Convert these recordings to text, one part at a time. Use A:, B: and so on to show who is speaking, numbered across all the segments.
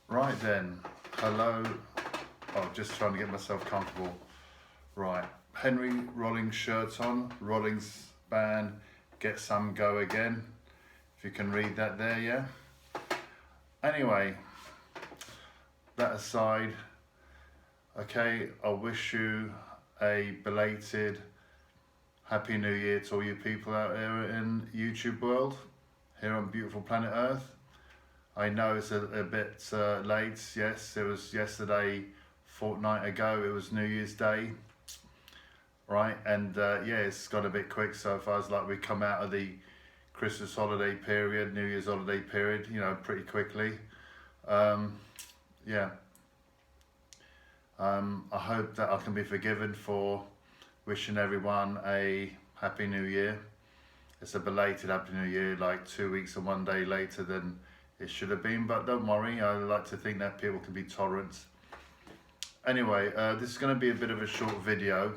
A: Right then, hello. Oh, just trying to get myself comfortable. Right, Henry Rollins shirt on. Rollins band, Get Some Go Again. If you can read that there, yeah. Anyway, that aside, okay, I wish you a belated Happy New Year to all you people out there in YouTube world, here on beautiful planet Earth. I know it's a bit late, yes, it was yesterday, fortnight ago, it was New Year's Day, right? And yeah, it's gone a bit quick so far. It's like we come out of the Christmas holiday period, New Year's holiday period, you know, pretty quickly. Yeah. I hope that I can be forgiven for wishing everyone a Happy New Year. It's a belated Happy New Year, like 2 weeks and 1 day later than it should have been, but don't worry, I like to think that people can be tolerant. Anyway, this is going to be a bit of a short video.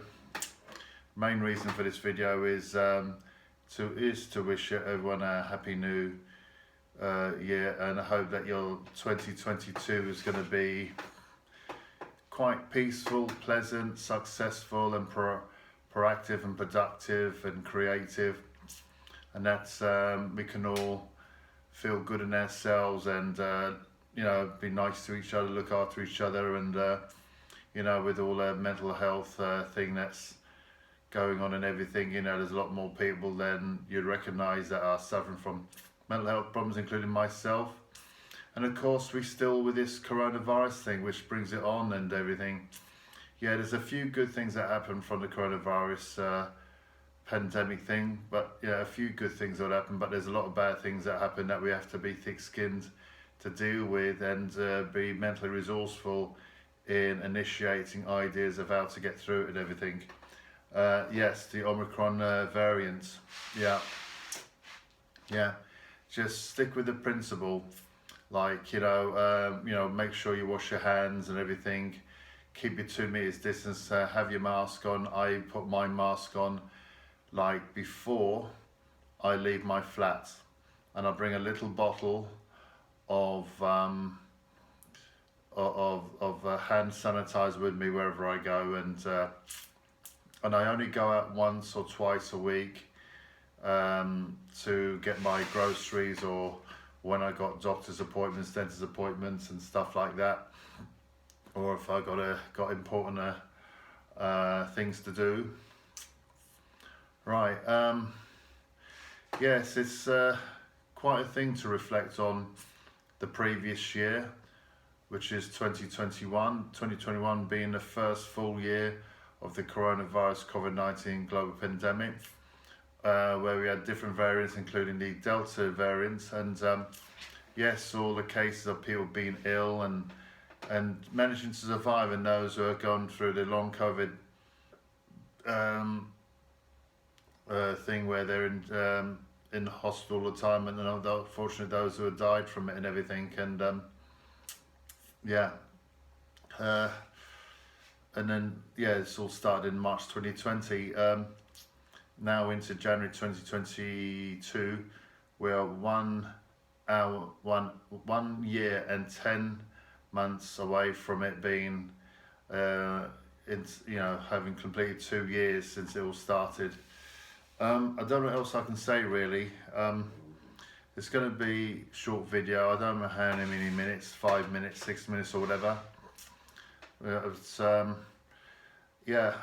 A: Main reason for this video is to wish everyone a Happy New Year, and I hope that your 2022 is going to be quite peaceful, pleasant, successful and proactive and productive and creative, and that's we can all feel good in ourselves and you know, be nice to each other, look after each other, and you know, with all the mental health thing that's going on and everything, you know, there's a lot more people than you'd recognise that are suffering from mental health problems, including myself. And of course, we still with this coronavirus thing, which brings it on and everything. Yeah, there's a few good things that happen from the coronavirus pandemic thing, but yeah, a few good things that happen, but there's a lot of bad things that happen that we have to be thick-skinned to deal with, and be mentally resourceful in initiating ideas of how to get through it and everything. Yes, the Omicron variant. Yeah, just stick with the principle, like, you know, make sure you wash your hands and everything, keep your 2 meters distance, have your mask on. I put my mask on like before I leave my flat, and I bring a little bottle of hand sanitizer with me wherever I go, and I only go out once or twice a week to get my groceries, or when I got doctor's appointments, dentist appointments and stuff like that, or if I got important things to do. Right, yes, it's quite a thing to reflect on the previous year, which is 2021. 2021 being the first full year of the coronavirus COVID-19 global pandemic, where we had different variants, including the Delta variant, and yes, all the cases of people being ill and managing to survive, and those who are going through the long COVID thing where they're in the hospital all the time, and unfortunately those who have died from it and everything, and yeah, and then yeah, it's all started in March 2020. Now into January 2022, we are 1 year and 10 months away from it being you know, having completed 2 years since it all started. I don't know what else I can say really. It's going to be a short video. I don't know how many minutes, 5 minutes, 6 minutes or whatever. It's, yeah,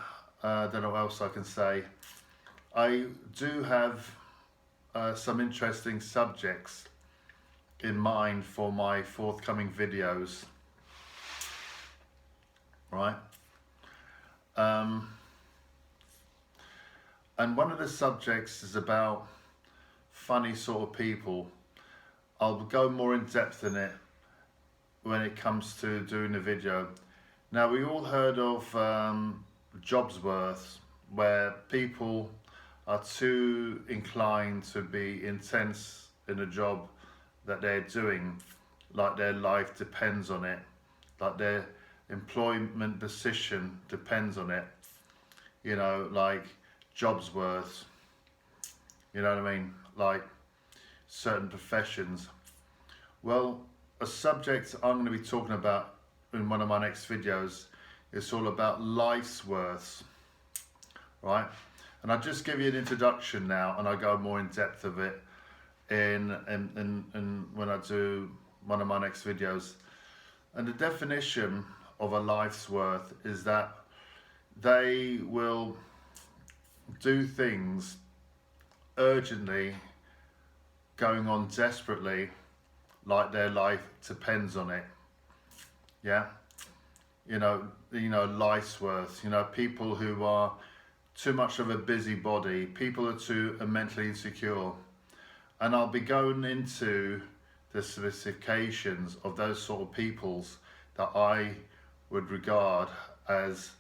A: I don't know what else I can say. I do have some interesting subjects in mind for my forthcoming videos, right? And one of the subjects is about funny sort of people. I'll go more in depth in it when it comes to doing the video. Now, we all heard of Jobsworths, where people are too inclined to be intense in a job that they're doing, like their life depends on it, like their employment position depends on it, you know, like Jobsworths, you know what I mean, like certain professions. Well, a subject I'm going to be talking about in one of my next videos. It's all about life's worths, right? And I'll just give you an introduction now, and I'll go more in depth of it in when I do one of my next videos. And the definition of a life's worth is that they will do things urgently, going on desperately, like their life depends on it. Yeah, you know, life's worth. You know, people who are too much of a busybody, people who are too mentally insecure, and I'll be going into the specifications of those sort of peoples that I would regard as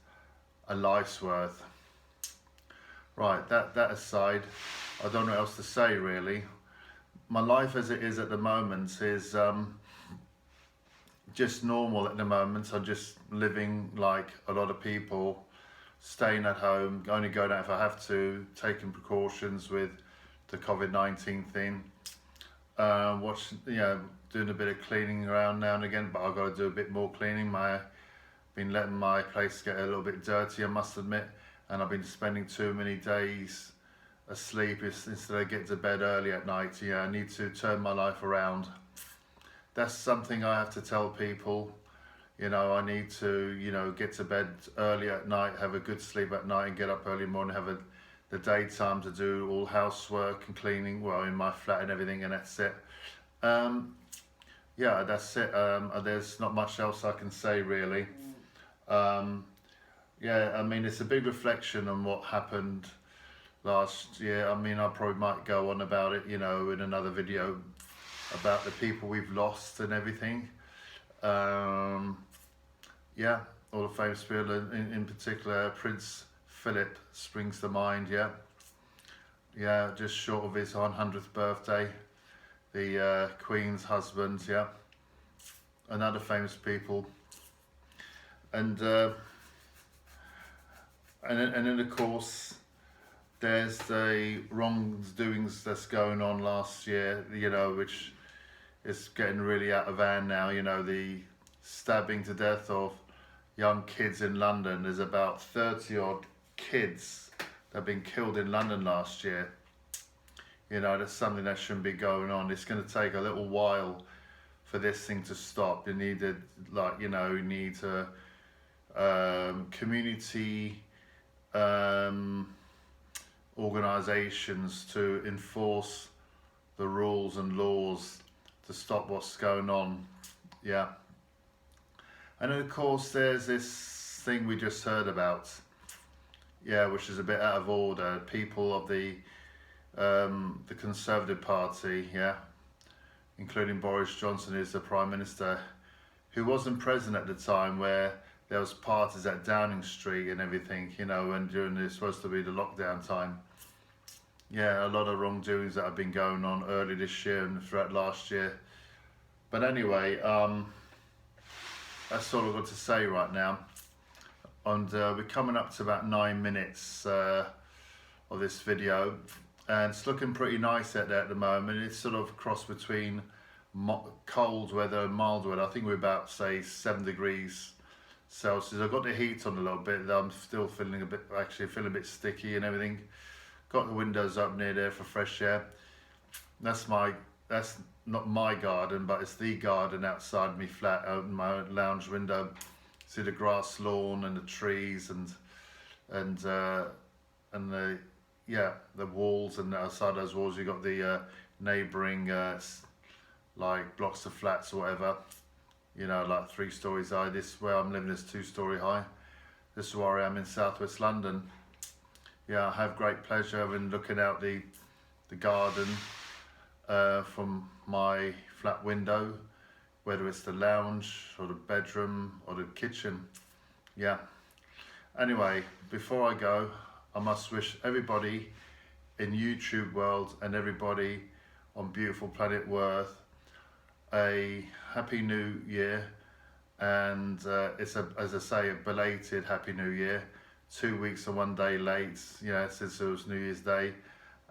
A: a life's worth. Right, that aside, I don't know what else to say really. My life as it is at the moment is just normal at the moment. I'm just living like a lot of people, staying at home, only going out if I have to, taking precautions with the COVID-19 thing. Doing a bit of cleaning around now and again, but I've got to do a bit more cleaning. Been letting my place get a little bit dirty, I must admit, and I've been spending too many days asleep instead of getting to bed early at night. Yeah, I need to turn my life around. That's something I have to tell people. You know, I need to, get to bed early at night, have a good sleep at night, and get up early in the morning, have the daytime to do all housework and cleaning, well, in my flat and everything, and that's it. Yeah, that's it. There's not much else I can say really. Yeah, I mean, it's a big reflection on what happened last year. I mean, I probably might go on about it, in another video, about the people we've lost and everything. Yeah, all the famous people, in particular Prince Philip springs to mind. Yeah, just short of his 100th birthday, the Queen's husband. Yeah, and other famous people, and then of course there's the wrongdoings that's going on last year, which is getting really out of hand now. The stabbing to death of young kids in London. There's about 30 odd kids that have been killed in London last year. That's something that shouldn't be going on. It's going to take a little while for this thing to stop. You need community organisations to enforce the rules and laws to stop what's going on. Yeah. And then of course there's this thing we just heard about, which is a bit out of order. People of the Conservative Party, including Boris Johnson, who's the Prime Minister, who wasn't present at the time where there was parties at Downing Street and everything, and during this supposed to be the lockdown time. Yeah, a lot of wrongdoings that have been going on early this year and throughout last year. But anyway, that's all I've got to say right now. And we're coming up to about 9 minutes of this video. And it's looking pretty nice out there at the moment. It's sort of cross between cold weather and mild weather. I think we're about, say, 7 degrees Celsius. I've got the heat on a little bit. I'm still feeling a bit sticky and everything. Got the windows up near there for fresh air. That's not my garden, but it's the garden outside my flat, out in my lounge window. See the grass lawn and the trees and the walls, and outside those walls you got the neighbouring like blocks of flats or whatever. Like 3 stories high. This where I'm living is 2-story high. This is where I am in southwest London. Yeah, I have great pleasure in looking out the garden from my flat window, whether it's the lounge or the bedroom or the kitchen. Yeah. Anyway, before I go, I must wish everybody in YouTube world and everybody on beautiful planet Earth a happy new year, and it's as I say, a belated happy new year. 2 weeks and 1 day late, since it was New Year's Day.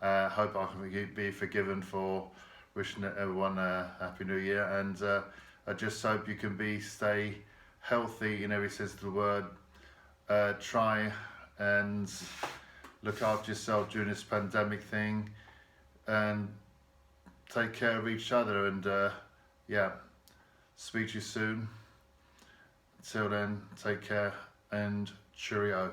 A: Hope I can be forgiven for wishing everyone a happy new year, and I just hope you can stay healthy in every sense of the word. Try and look after yourself during this pandemic thing, and take care of each other, and yeah, speak to you soon. Until then, take care and cheerio.